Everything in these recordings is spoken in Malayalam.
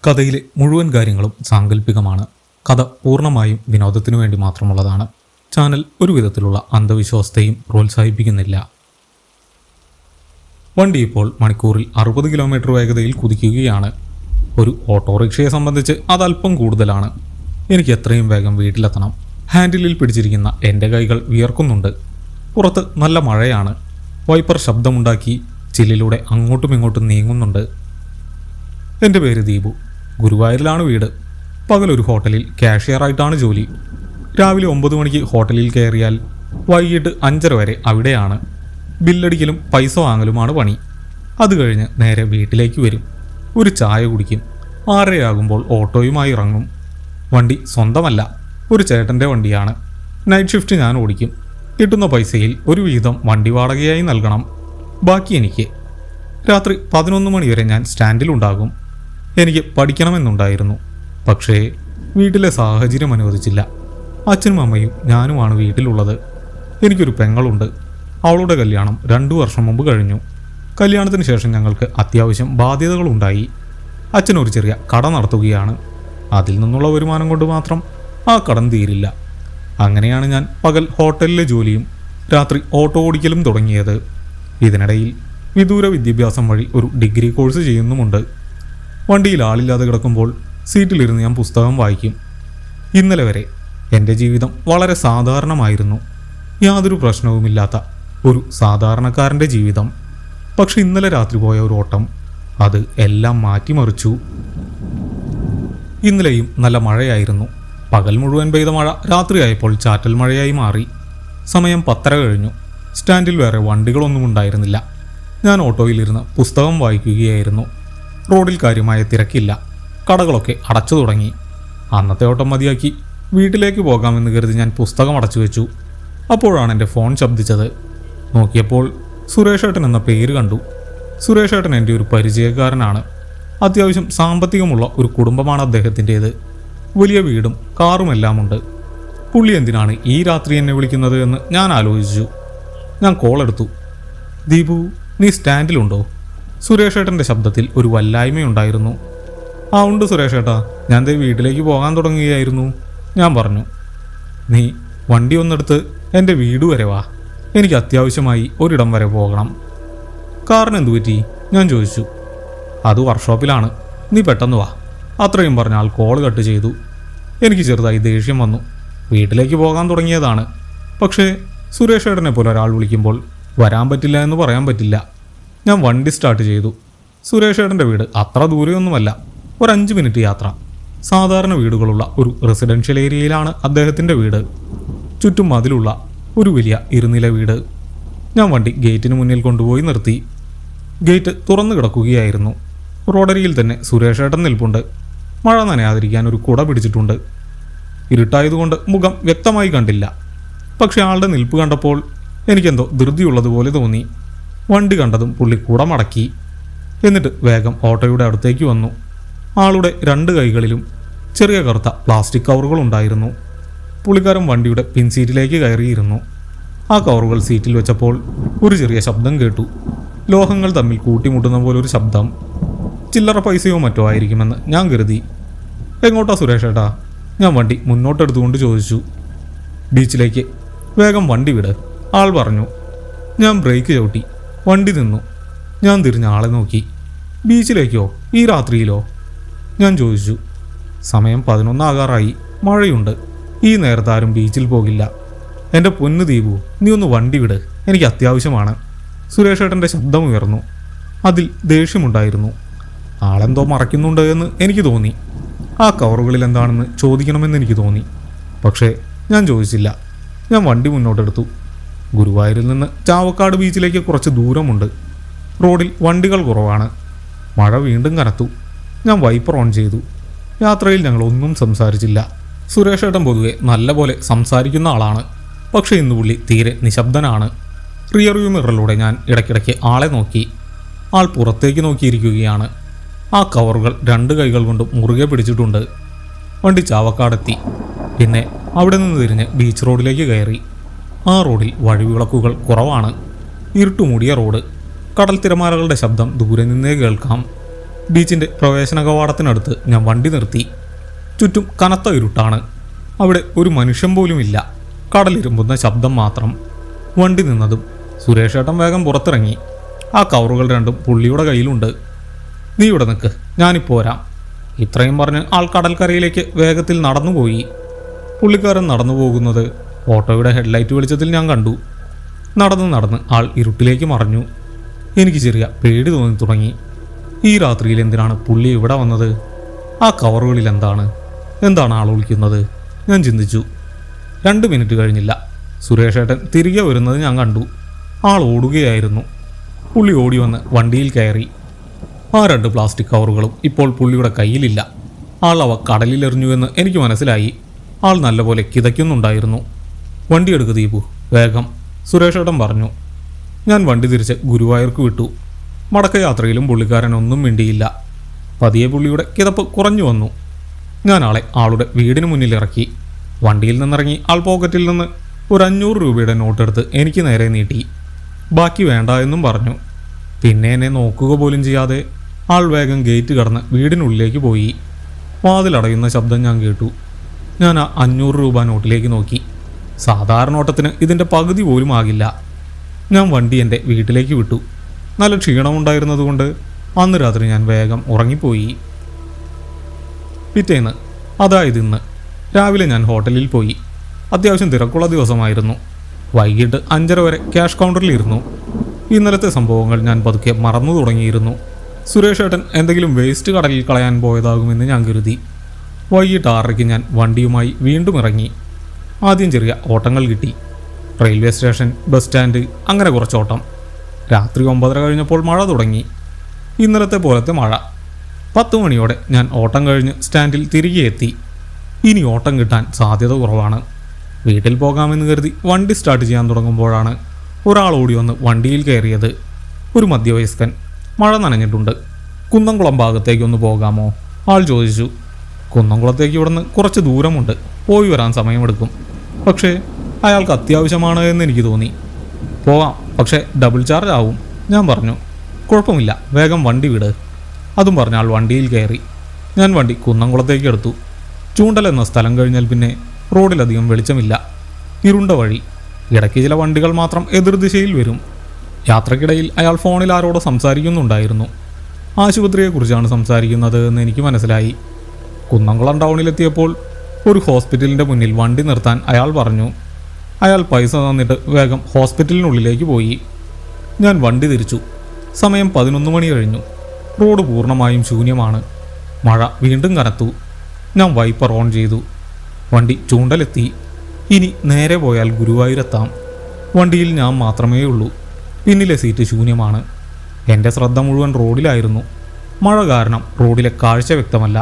കഥയിലെ മുഴുവൻ കാര്യങ്ങളും സാങ്കല്പികമാണ്. കഥ പൂർണ്ണമായും വിനോദത്തിനു വേണ്ടി മാത്രമുള്ളതാണ്. ചാനൽ ഒരു വിധത്തിലുള്ള അന്ധവിശ്വാസത്തെയും പ്രോത്സാഹിപ്പിക്കുന്നില്ല. വണ്ടി ഇപ്പോൾ മണിക്കൂറിൽ 60 കിലോമീറ്റർ വേഗതയിൽ കുതിക്കുകയാണ്. ഒരു ഓട്ടോറിക്ഷയെ സംബന്ധിച്ച് അതല്പം കൂടുതലാണ്. എനിക്ക് എത്രയും വേഗം വീട്ടിലെത്തണം. ഹാൻഡിലിൽ പിടിച്ചിരിക്കുന്ന എൻ്റെ കൈകൾ വിയർക്കുന്നുണ്ട്. പുറത്ത് നല്ല മഴയാണ്. വൈപ്പർ ശബ്ദമുണ്ടാക്കി ചില്ലിലൂടെ അങ്ങോട്ടും ഇങ്ങോട്ടും നീങ്ങുന്നുണ്ട്. എൻ്റെ പേര് ദീപു. ഗുരുവായൂരിലാണ് വീട്. പകലൊരു ഹോട്ടലിൽ കാഷ്യറായിട്ടാണ് ജോലി. രാവിലെ 9 മണിക്ക് ഹോട്ടലിൽ കയറിയാൽ വൈകിട്ട് 5:30 വരെ അവിടെയാണ്. ബില്ലടിക്കലും പൈസ വാങ്ങലുമാണ് പണി. അത് കഴിഞ്ഞ് നേരെ വീട്ടിലേക്ക് വരും. ഒരു ചായ കുടിക്കും. 6:30 ആകുമ്പോൾ ഓട്ടോയുമായി ഇറങ്ങും. വണ്ടി സ്വന്തമല്ല, ഒരു ചേട്ടൻ്റെ വണ്ടിയാണ്. നൈറ്റ് ഷിഫ്റ്റ് ഞാൻ ഓടിക്കും. കിട്ടുന്ന പൈസയിൽ ഒരു വീതം വണ്ടി വാടകയായി നൽകണം. ബാക്കി എനിക്ക്. രാത്രി 11 മണി വരെ ഞാൻ സ്റ്റാൻഡിലുണ്ടാകും. എനിക്ക് പഠിക്കണമെന്നുണ്ടായിരുന്നു. പക്ഷേ വീട്ടിലെ സാഹചര്യം അനുവദിച്ചില്ല. അച്ഛനും അമ്മയും ഞാനുമാണ് വീട്ടിലുള്ളത്. എനിക്കൊരു പെങ്ങളുണ്ട്. അവളുടെ കല്യാണം 2 വർഷം മുമ്പ് കഴിഞ്ഞു. കല്യാണത്തിന് ശേഷം ഞങ്ങൾക്ക് അത്യാവശ്യം ബാധ്യതകളുണ്ടായി. അച്ഛനൊരു ചെറിയ കട നടത്തുകയാണ്. അതിൽ നിന്നുള്ള വരുമാനം കൊണ്ട് മാത്രം ആ കടം തീരില്ല. അങ്ങനെയാണ് ഞാൻ പകൽ ഹോട്ടലിലെ ജോലിയും രാത്രി ഓട്ടോ ഓടിക്കലും തുടങ്ങിയത്. ഇതിനിടയിൽ വിദൂര വിദ്യാഭ്യാസം വഴി ഒരു ഡിഗ്രി കോഴ്സ് ചെയ്യുന്നുമുണ്ട്. വണ്ടിയിൽ ആളില്ലാതെ കിടക്കുമ്പോൾ സീറ്റിലിരുന്ന് ഞാൻ പുസ്തകം വായിക്കും. ഇന്നലെ വരെ എൻ്റെ ജീവിതം വളരെ സാധാരണമായിരുന്നു. യാതൊരു പ്രശ്നവുമില്ലാത്ത ഒരു സാധാരണക്കാരൻ്റെ ജീവിതം. പക്ഷെ ഇന്നലെ രാത്രി പോയ ഒരു ഓട്ടം അത് എല്ലാം മാറ്റിമറിച്ചു. ഇന്നലെയും നല്ല മഴയായിരുന്നു. പകൽ മുഴുവൻ പെയ്ത മഴ രാത്രിയായപ്പോൾ ചാറ്റൽ മഴയായി മാറി. സമയം 10:30 കഴിഞ്ഞു. സ്റ്റാൻഡിൽ വേറെ വണ്ടികളൊന്നും ഉണ്ടായിരുന്നില്ല. ഞാൻ ഓട്ടോയിലിരുന്ന് പുസ്തകം വായിക്കുകയായിരുന്നു. റോഡിൽ കാര്യമായ തിരക്കില്ല. കടകളൊക്കെ അടച്ചു തുടങ്ങി. അന്നത്തെ ഓട്ടം മതിയാക്കി വീട്ടിലേക്ക് പോകാമെന്ന് കരുതി ഞാൻ പുസ്തകം അടച്ചു വെച്ചു. അപ്പോഴാണ് എൻ്റെ ഫോൺ ശബ്ദിച്ചത്. നോക്കിയപ്പോൾ സുരേഷേട്ടൻ എന്ന പേര് കണ്ടു. സുരേഷേട്ടൻ എൻ്റെ ഒരു പരിചയക്കാരനാണ്. അത്യാവശ്യം സാമ്പത്തികമുള്ള ഒരു കുടുംബമാണ് അദ്ദേഹത്തിൻ്റേത്. വലിയ വീടും കാറുമെല്ലാമുണ്ട്. പുള്ളി എന്തിനാണ് ഈ രാത്രി എന്നെ വിളിക്കുന്നത് എന്ന് ഞാൻ ആലോചിച്ചു. ഞാൻ കോൾ എടുത്തു. ദീപു, നീ സ്റ്റാൻഡിലുണ്ടോ? സുരേഷേട്ടൻ്റെ ശബ്ദത്തിൽ ഒരു വല്ലായ്മയുണ്ടായിരുന്നു. ആ ഉണ്ട് സുരേഷേട്ടാ, ഞാൻ ദേ വീട്ടിലേക്ക് പോകാൻ തുടങ്ങുകയായിരുന്നു. ഞാൻ പറഞ്ഞു. നീ വണ്ടി ഒന്നെടുത്ത് എൻ്റെ വീട് വരെ വാ. എനിക്ക് അത്യാവശ്യമായി ഒരിടം വരെ പോകണം. കാറിന് എന്തു പറ്റി? ഞാൻ ചോദിച്ചു. അത് വർക്ക്ഷോപ്പിലാണ്, നീ പെട്ടെന്ന് വാ. അത്രയും പറഞ്ഞ ആൾ കോൾ കട്ട് ചെയ്തു. എനിക്ക് ചെറുതായി ദേഷ്യം വന്നു. വീട്ടിലേക്ക് പോകാൻ തുടങ്ങിയതാണ്. പക്ഷേ സുരേഷേട്ടനെ പോലെ ഒരാൾ വിളിക്കുമ്പോൾ വരാൻ പറ്റില്ല എന്ന് പറയാൻ പറ്റില്ല. ഞാൻ വണ്ടി സ്റ്റാർട്ട് ചെയ്തു. സുരേഷേട്ടൻ്റെ വീട് അത്ര ദൂരെയൊന്നുമല്ല, ഒരു 5 മിനിറ്റ് യാത്ര. സാധാരണ വീടുകളുള്ള ഒരു റെസിഡൻഷ്യൽ ഏരിയയിലാണ് അദ്ദേഹത്തിൻ്റെ വീട്. ചുറ്റും മതിലുള്ള ഒരു വലിയ ഇരുനില വീട്. ഞാൻ വണ്ടി ഗേറ്റിന് മുന്നിൽ കൊണ്ടുപോയി നിർത്തി. ഗേറ്റ് തുറന്നു കിടക്കുകയായിരുന്നു. റോഡരിയിൽ തന്നെ സുരേഷേട്ടൻ നിൽപ്പുണ്ട്. മഴ നനയാതിരിക്കാൻ ഒരു കുട പിടിച്ചിട്ടുണ്ട്. ഇരുട്ടായതുകൊണ്ട് മുഖം വ്യക്തമായി കണ്ടില്ല. പക്ഷെ ആളുടെ നിൽപ്പ് കണ്ടപ്പോൾ എനിക്കെന്തോ ധൃതിയുള്ളതുപോലെ തോന്നി. വണ്ടി കണ്ടതും പുള്ളി കുട മടക്കി. എന്നിട്ട് വേഗം ഓട്ടോയുടെ അടുത്തേക്ക് വന്നു. ആളുടെ 2 കൈകളിലും ചെറിയ കറുത്ത പ്ലാസ്റ്റിക് കവറുകളുണ്ടായിരുന്നു. പുള്ളിക്കാരൻ വണ്ടിയുടെ പിൻസീറ്റിലേക്ക് കയറിയിരുന്നു. ആ കവറുകൾ സീറ്റിൽ വെച്ചപ്പോൾ ഒരു ചെറിയ ശബ്ദം കേട്ടു. ലോഹങ്ങൾ തമ്മിൽ കൂട്ടിമുട്ടുന്ന പോലൊരു ശബ്ദം. ചില്ലറ പൈസയോ മറ്റോ ആയിരിക്കുമെന്ന് ഞാൻ കരുതി. എങ്ങോട്ടാ സുരേഷേട്ടാ? ഞാൻ വണ്ടി മുന്നോട്ടെടുത്തുകൊണ്ട് ചോദിച്ചു. ബീച്ചിലേക്ക്. വേഗം വണ്ടി വിട്, ആൾ പറഞ്ഞു. ഞാൻ ബ്രേക്ക് ചവിട്ടി. വണ്ടി നിന്നു. ഞാൻ തിരിഞ്ഞ ആളെ നോക്കി. ബീച്ചിലേക്കോ? ഈ രാത്രിയിലോ? ഞാൻ ചോദിച്ചു. സമയം 11 ആകാറായി. മഴയുണ്ട്. ഈ നേരത്തെ ആരും ബീച്ചിൽ പോകില്ല. എൻ്റെ പൊന്നു ദീപു, നീ ഒന്ന് വണ്ടി വിട്, എനിക്ക് അത്യാവശ്യമാണ്. സുരേഷേട്ടൻ്റെ ശബ്ദം ഉയർന്നു. അതിൽ ദേഷ്യമുണ്ടായിരുന്നു. ആളെന്തോ മറയ്ക്കുന്നുണ്ട് എന്ന് എനിക്ക് തോന്നി. ആ കവറുകളിൽ എന്താണെന്ന് ചോദിക്കണമെന്ന് എനിക്ക് തോന്നി. പക്ഷേ ഞാൻ ചോദിച്ചില്ല. ഞാൻ വണ്ടി മുന്നോട്ടെടുത്തു. ഗുരുവായൂരിൽ നിന്ന് ചാവക്കാട് ബീച്ചിലേക്ക് കുറച്ച് ദൂരമുണ്ട്. റോഡിൽ വണ്ടികൾ കുറവാണ്. മഴ വീണ്ടും കനത്തു. ഞാൻ വൈപ്പർ ഓൺ ചെയ്തു. യാത്രയിൽ ഞങ്ങൾ ഒന്നും സംസാരിച്ചില്ല. സുരേഷേട്ടൻ പൊതുവെ നല്ലപോലെ സംസാരിക്കുന്ന ആളാണ്. പക്ഷേ ഇന്ന് പുള്ളി തീരെ നിശബ്ദനാണ്. റിയർവ്യൂ മിററിലൂടെ ഞാൻ ഇടയ്ക്കിടയ്ക്ക് ആളെ നോക്കി. ആൾ പുറത്തേക്ക് നോക്കിയിരിക്കുകയാണ്. ആ കവറുകൾ 2 കൈകൾ കൊണ്ട് മുറുകെ പിടിച്ചിട്ടുണ്ട്. വണ്ടി ചാവക്കാടെത്തി. പിന്നെ അവിടെ നിന്ന് തിരിഞ്ഞ് ബീച്ച് റോഡിലേക്ക് കയറി. ആ റോഡിൽ വഴിവിളക്കുകൾ കുറവാണ്. ഇരുട്ടുമൂടിയ റോഡ്. കടൽ തിരമാലകളുടെ ശബ്ദം ദൂരെ നിന്നേ കേൾക്കാം. ബീച്ചിൻ്റെ പ്രവേശന കവാടത്തിനടുത്ത് ഞാൻ വണ്ടി നിർത്തി. ചുറ്റും കനത്ത ഇരുട്ടാണ്. അവിടെ ഒരു മനുഷ്യൻ പോലുമില്ല. കടലിരുമ്പുന്ന ശബ്ദം മാത്രം. വണ്ടി നിന്നതും സുരേഷ് ഏട്ടൻ വേഗം പുറത്തിറങ്ങി. ആ കവറുകൾ രണ്ടും പുള്ളിയുടെ കയ്യിലുണ്ട്. നീ ഇവിടെ നിൽക്ക്, ഞാനിപ്പോൾ വരാം. ഇത്രയും പറഞ്ഞ് ആൾ കടൽക്കരയിലേക്ക് വേഗത്തിൽ നടന്നുപോയി. പുള്ളിക്കാരൻ നടന്നു പോകുന്നത് ഓട്ടോയുടെ ഹെഡ്ലൈറ്റ് വെളിച്ചത്തിൽ ഞാൻ കണ്ടു. നടന്ന് ആൾ ഇരുട്ടിലേക്ക് മറഞ്ഞു. എനിക്ക് ചെറിയ പേടി തോന്നി തുടങ്ങി. ഈ രാത്രിയിൽ എന്തിനാണ് പുള്ളി ഇവിടെ വന്നത്? ആ കവറുകളിൽ എന്താണ് ആൾ ഒളിക്കുന്നത്? ഞാൻ ചിന്തിച്ചു. 2 മിനിറ്റ് കഴിഞ്ഞില്ല, സുരേഷ് ഏട്ടൻ തിരികെ വരുന്നത് ഞാൻ കണ്ടു. ആൾ ഓടുകയായിരുന്നു. പുള്ളി ഓടി വന്ന് വണ്ടിയിൽ കയറി. ആ 2 പ്ലാസ്റ്റിക് കവറുകളും ഇപ്പോൾ പുള്ളിയുടെ കയ്യിലില്ല. ആൾ അവ കടലിലെറിഞ്ഞുവെന്ന് എനിക്ക് മനസ്സിലായി. ആൾ നല്ലപോലെ കിതയ്ക്കുന്നുണ്ടായിരുന്നു. വണ്ടിയെടുക്ക് ദീപു, വേഗം, സുരേഷ് ഏട്ടൻ പറഞ്ഞു. ഞാൻ വണ്ടി തിരിച്ച് ഗുരുവായൂർക്ക് വിട്ടു. മടക്കയാത്രയിലും പുള്ളിക്കാരൻ ഒന്നും മിണ്ടിയില്ല. പതിയെ പുള്ളിയുടെ കിതപ്പ് കുറഞ്ഞു വന്നു. ഞാൻ ആളുടെ വീടിന് മുന്നിൽ ഇറക്കി. വണ്ടിയിൽ നിന്നിറങ്ങി ആൾ പോക്കറ്റിൽ നിന്ന് ഒരു 500 രൂപയുടെ നോട്ടെടുത്ത് എനിക്ക് നേരെ നീട്ടി. ബാക്കി വേണ്ട എന്നും പറഞ്ഞു. പിന്നെ എന്നെ നോക്കുക പോലും ചെയ്യാതെ ആൾ വേഗം ഗേറ്റ് കടന്ന് വീടിനുള്ളിലേക്ക് പോയി. വാതിലടയുന്ന ശബ്ദം ഞാൻ കേട്ടു. ഞാൻ ആ 500 രൂപ നോട്ടിലേക്ക് നോക്കി. സാധാരണ ഓട്ടത്തിന് ഇതിൻ്റെ പകുതി പോലും ആകില്ല. ഞാൻ വണ്ടി എൻ്റെ വീട്ടിലേക്ക് വിട്ടു. നല്ല ക്ഷീണമുണ്ടായിരുന്നതുകൊണ്ട് അന്ന് രാത്രി ഞാൻ വേഗം ഉറങ്ങിപ്പോയി. പിറ്റേന്ന്, അതായത് ഇന്ന് രാവിലെ ഞാൻ ഹോട്ടലിൽ പോയി. അത്യാവശ്യം തിരക്കുള്ള ദിവസമായിരുന്നു. വൈകിട്ട് 5:30 വരെ ക്യാഷ് കൗണ്ടറിലിരുന്നു. ഇന്നലത്തെ സംഭവങ്ങൾ ഞാൻ പതുക്കെ മറന്നു തുടങ്ങിയിരുന്നു. സുരേഷ് ഏട്ടൻ എന്തെങ്കിലും വേസ്റ്റ് കടലിൽ കളയാൻ പോയതാകുമെന്ന് ഞാൻ കരുതി. വൈകിട്ട് 6:30 ഞാൻ വണ്ടിയുമായി വീണ്ടും ഇറങ്ങി. ആദ്യം ചെറിയ ഓട്ടങ്ങൾ കിട്ടി. റെയിൽവേ സ്റ്റേഷൻ, ബസ് സ്റ്റാൻഡ്, അങ്ങനെ കുറച്ച് ഓട്ടം. രാത്രി 9:30 കഴിഞ്ഞപ്പോൾ മഴ തുടങ്ങി. ഇന്നലത്തെ പോലത്തെ മഴ. 10 മണിയോടെ ഞാൻ ഓട്ടം കഴിഞ്ഞ് സ്റ്റാൻഡിൽ തിരികെ എത്തി. ഇനി ഓട്ടം കിട്ടാൻ സാധ്യത കുറവാണ്. വീട്ടിൽ പോകാമെന്ന് കരുതി വണ്ടി സ്റ്റാർട്ട് ചെയ്യാൻ തുടങ്ങുമ്പോഴാണ് ഒരാൾ ഓടി വന്ന് വണ്ടിയിൽ കയറിയത്. ഒരു മധ്യവയസ്കൻ. മഴ നനഞ്ഞിട്ടുണ്ട്. കുന്നംകുളം ഭാഗത്തേക്കൊന്ന് പോകാമോ? ആൾ ചോദിച്ചു. കുന്നംകുളത്തേക്ക് ഇവിടുന്ന് കുറച്ച് ദൂരമുണ്ട്. പോയി വരാൻ സമയമെടുക്കും. പക്ഷേ അയാൾക്ക് അത്യാവശ്യമാണ് എന്ന് എനിക്ക് തോന്നി. പോകാം, പക്ഷേ ഡബിൾ ചാർജ് ആവും, ഞാൻ പറഞ്ഞു. കുഴപ്പമില്ല, വേഗം വണ്ടി വിട്. അതും പറഞ്ഞ ആൾ വണ്ടിയിൽ കയറി. ഞാൻ വണ്ടി കുന്നംകുളത്തേക്ക് എടുത്തു. ചൂണ്ടൽ എന്ന സ്ഥലം കഴിഞ്ഞാൽ പിന്നെ റോഡിലധികം വെളിച്ചമില്ല. ഇരുണ്ട വഴി. ഇടയ്ക്ക് ചില വണ്ടികൾ മാത്രം എതിർദിശയിൽ വരും. യാത്രക്കിടയിൽ അയാൾ ഫോണിൽ ആരോടോ സംസാരിക്കുന്നുണ്ടായിരുന്നു. ആശുപത്രിയെക്കുറിച്ചാണ് സംസാരിക്കുന്നത് എന്ന് എനിക്ക് മനസ്സിലായി. കുന്നംകുളം ടൗണിലെത്തിയപ്പോൾ ഒരു ഹോസ്പിറ്റലിൻ്റെ മുന്നിൽ വണ്ടി നിർത്താൻ അയാൾ പറഞ്ഞു. അയാൾ പൈസ തന്നിട്ട് വേഗം ഹോസ്പിറ്റലിനുള്ളിലേക്ക് പോയി. ഞാൻ വണ്ടി തിരിച്ചു. സമയം 11 മണി കഴിഞ്ഞു. റോഡ് പൂർണ്ണമായും ശൂന്യമാണ്. മഴ വീണ്ടും കനത്തു. ഞാൻ വൈപ്പർ ഓൺ ചെയ്തു. വണ്ടി ചൂണ്ടലെത്തി. ഇനി നേരെ പോയാൽ ഗുരുവായൂരെത്താം. വണ്ടിയിൽ ഞാൻ മാത്രമേ ഉള്ളൂ. പിന്നിലെ സീറ്റ് ശൂന്യമാണ്. എൻ്റെ ശ്രദ്ധ മുഴുവൻ റോഡിലായിരുന്നു. മഴ കാരണം റോഡിലെ കാഴ്ച വ്യക്തമല്ല.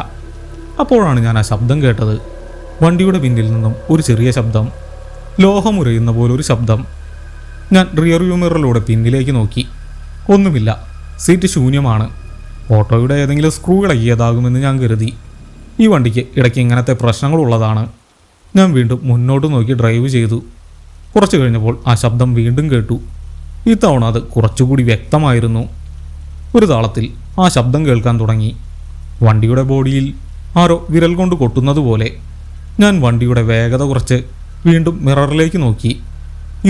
അപ്പോഴാണ് ഞാൻ ആ ശബ്ദം കേട്ടത്. വണ്ടിയുടെ പിന്നിൽ നിന്നും ഒരു ചെറിയ ശബ്ദം. ലോഹമുരയുന്ന പോലൊരു ശബ്ദം. ഞാൻ റിയർവ്യൂ മിററിലൂടെ പിന്നിലേക്ക് നോക്കി. ഒന്നുമില്ല. സീറ്റ് ശൂന്യമാണ്. ഓട്ടോയുടെ ഏതെങ്കിലും സ്ക്രൂ ഇളകിയതാകുമെന്ന് ഞാൻ കരുതി. ഈ വണ്ടിക്ക് ഇടയ്ക്ക് ഇങ്ങനത്തെ പ്രശ്നങ്ങളുള്ളതാണ്. ഞാൻ വീണ്ടും മുന്നോട്ട് നോക്കി ഡ്രൈവ് ചെയ്തു. കുറച്ച് കഴിഞ്ഞപ്പോൾ ആ ശബ്ദം വീണ്ടും കേട്ടു. ഇത്തവണ അത് കുറച്ചുകൂടി വ്യക്തമായിരുന്നു. ഒരു താളത്തിൽ ആ ശബ്ദം കേൾക്കാൻ തുടങ്ങി. വണ്ടിയുടെ ബോഡിയിൽ ആരോ വിരൽ കൊണ്ട് കൊട്ടുന്നത് പോലെ. ഞാൻ വണ്ടിയുടെ വേഗത കുറച്ച് വീണ്ടും മിററിലേക്ക് നോക്കി.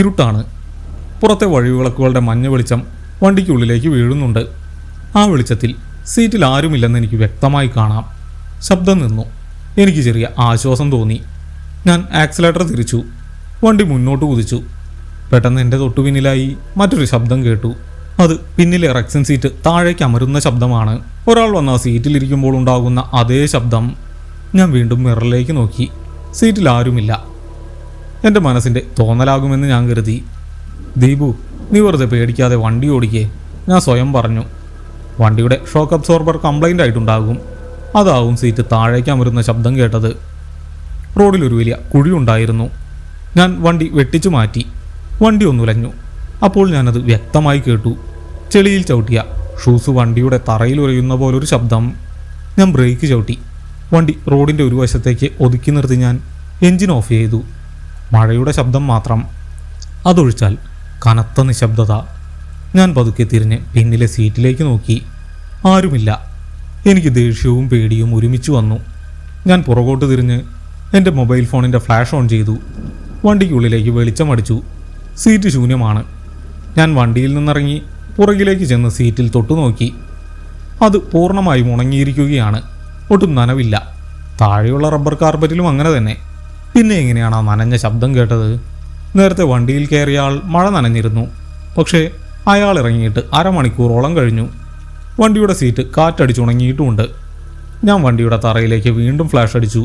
ഇരുട്ടാണ്. പുറത്തെ വഴിവിളക്കുകളുടെ മഞ്ഞ വെളിച്ചം വണ്ടിക്കുള്ളിലേക്ക് വീഴുന്നുണ്ട്. ആ വെളിച്ചത്തിൽ സീറ്റിൽ ആരുമില്ലെന്ന് എനിക്ക് വ്യക്തമായി കാണാം. ശബ്ദം നിന്നു. എനിക്ക് ചെറിയ ആശ്വാസം തോന്നി. ഞാൻ ആക്സിലേറ്റർ തിരിച്ചു. വണ്ടി മുന്നോട്ട് കുതിച്ചു. പെട്ടെന്ന് എൻ്റെ തൊട്ടുപിന്നിലായി മറ്റൊരു ശബ്ദം കേട്ടു. അത് പിന്നിലെ റെക്സൻ സീറ്റ് താഴേക്ക് അമരുന്ന ശബ്ദമാണ്. ഒരാൾ വന്ന ആ സീറ്റിലിരിക്കുമ്പോൾ ഉണ്ടാകുന്ന അതേ ശബ്ദം. ഞാൻ വീണ്ടും മിററിലേക്ക് നോക്കി. സീറ്റിൽ ആരുമില്ല. എൻ്റെ മനസ്സിൻ്റെ തോന്നലാകുമെന്ന് ഞാൻ കരുതി. ദീപു, നീ വെറുതെ പേടിക്കാതെ വണ്ടി ഓടിക്കേ, ഞാൻ സ്വയം പറഞ്ഞു. വണ്ടിയുടെ ഷോക്ക് അബ്സോർബർ കംപ്ലൈൻ്റ് ആയിട്ടുണ്ടാകും. അതാവും സീറ്റ് താഴേക്ക് അമരുന്ന ശബ്ദം കേട്ടത്. റോഡിലൊരു വലിയ കുഴിയുണ്ടായിരുന്നു. ഞാൻ വണ്ടി വെട്ടിച്ചു മാറ്റി. വണ്ടി ഒന്നുലഞ്ഞു. അപ്പോൾ ഞാനത് വ്യക്തമായി കേട്ടു. ചെളിയിൽ ചവിട്ടിയ ഷൂസ് വണ്ടിയുടെ തറയിൽ ഉരയുന്ന പോലൊരു ശബ്ദം. ഞാൻ ബ്രേക്ക് ചവിട്ടി. വണ്ടി റോഡിൻ്റെ ഒരു വശത്തേക്ക് ഒതുക്കി നിർത്തി ഞാൻ എൻജിൻ ഓഫ് ചെയ്തു. മഴയുടെ ശബ്ദം മാത്രം. അതൊഴിച്ചാൽ കനത്ത നിശബ്ദത. ഞാൻ പതുക്കെ തിരിഞ്ഞ് പിന്നിലെ സീറ്റിലേക്ക് നോക്കി. ആരുമില്ല. എനിക്ക് ദേഷ്യവും പേടിയും ഒരുമിച്ച് വന്നു. ഞാൻ പുറകോട്ട് തിരിഞ്ഞ് എൻ്റെ മൊബൈൽ ഫോണിൻ്റെ ഫ്ലാഷ് ഓൺ ചെയ്തു. വണ്ടിക്കുള്ളിലേക്ക് വെളിച്ചമടിച്ചു. സീറ്റ് ശൂന്യമാണ്. ഞാൻ വണ്ടിയിൽ നിന്നിറങ്ങി പുറകിലേക്ക് ചെന്ന് സീറ്റിൽ തൊട്ടുനോക്കി. അത് പൂർണ്ണമായും ഉണങ്ങിയിരിക്കുകയാണ്. ഒട്ടും നനവില്ല. താഴെയുള്ള റബ്ബർ കാർപ്പറ്റിലും അങ്ങനെ തന്നെ. പിന്നെ എങ്ങനെയാണ് ആ നനഞ്ഞ ശബ്ദം കേട്ടത്? നേരത്തെ വണ്ടിയിൽ കയറിയ ആൾ മഴ നനഞ്ഞിരുന്നു. പക്ഷേ അയാൾ ഇറങ്ങിയിട്ട് അരമണിക്കൂറോളം കഴിഞ്ഞു. വണ്ടിയുടെ സീറ്റ് കാറ്റടിച്ചുണങ്ങിയിട്ടുമുണ്ട്. ഞാൻ വണ്ടിയുടെ തറയിലേക്ക് വീണ്ടും ഫ്ലാഷ് അടിച്ചു.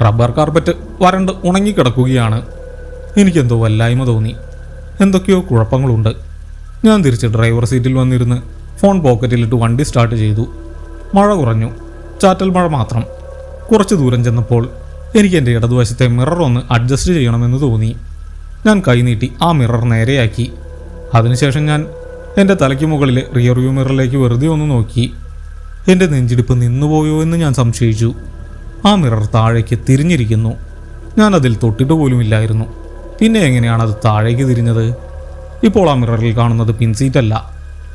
റബ്ബർ കാർപ്പറ്റ് വരണ്ട് ഉണങ്ങിക്കിടക്കുകയാണ്. എനിക്കെന്തോ വല്ലായ്മ തോന്നി. എന്തൊക്കെയോ കുഴപ്പങ്ങളുണ്ട്. ഞാൻ തിരിച്ച് ഡ്രൈവർ സീറ്റിൽ വന്നിരുന്ന് ഫോൺ പോക്കറ്റിലിട്ട് വണ്ടി സ്റ്റാർട്ട് ചെയ്തു. മഴ കുറഞ്ഞു. ചാറ്റൽ മഴ മാത്രം. കുറച്ച് ദൂരം ചെന്നപ്പോൾ എനിക്ക് എൻ്റെ ഇടതുവശത്തെ മിറർ ഒന്ന് അഡ്ജസ്റ്റ് ചെയ്യണമെന്ന് തോന്നി. ഞാൻ കൈനീട്ടി ആ മിറർ നേരെയാക്കി. അതിനുശേഷം ഞാൻ എൻ്റെ തലയ്ക്ക് മുകളിലെ റിയർ വ്യൂ മിററിലേക്ക് വെറുതെ ഒന്ന് നോക്കി. എൻ്റെ നെഞ്ചിടിപ്പ് നിന്നുപോയോ എന്ന് ഞാൻ സംശയിച്ചു. ആ മിറർ താഴേക്ക് തിരിഞ്ഞിരിക്കുന്നു. ഞാൻ അതിൽ തൊട്ടിട്ട് പോലുമില്ലായിരുന്നു. പിന്നെ എങ്ങനെയാണ് അത് താഴേക്ക് തിരിഞ്ഞത്? ഇപ്പോൾ ആ മിററിൽ കാണുന്നത് പിൻസീറ്റല്ല,